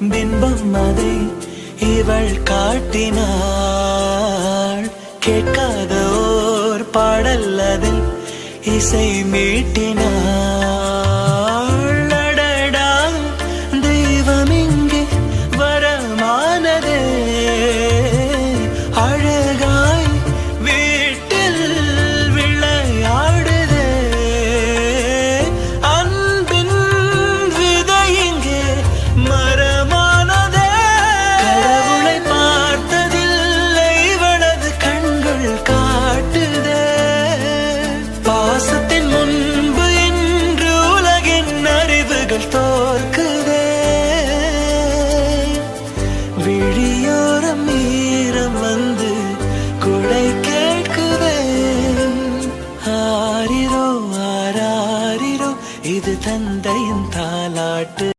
பிம்பம் அதை இவள் காட்டினாள். கேட்காத ஓர் பாடல் அதில் இசை மீட்டினாள். அடடா தெய்வம் இங்கே வரமானதே, அழகாய் வீட்டில் விளையாடுதே. அன்பின் விதை இங்கே மரமானதே. கடவுளை பார்த்ததில்லை இவளது கண்கள் காட்டுதே. பாசத்தின் முன்பு இன்று உலகின் அறிவுகள் தோற்குதே. விழியோ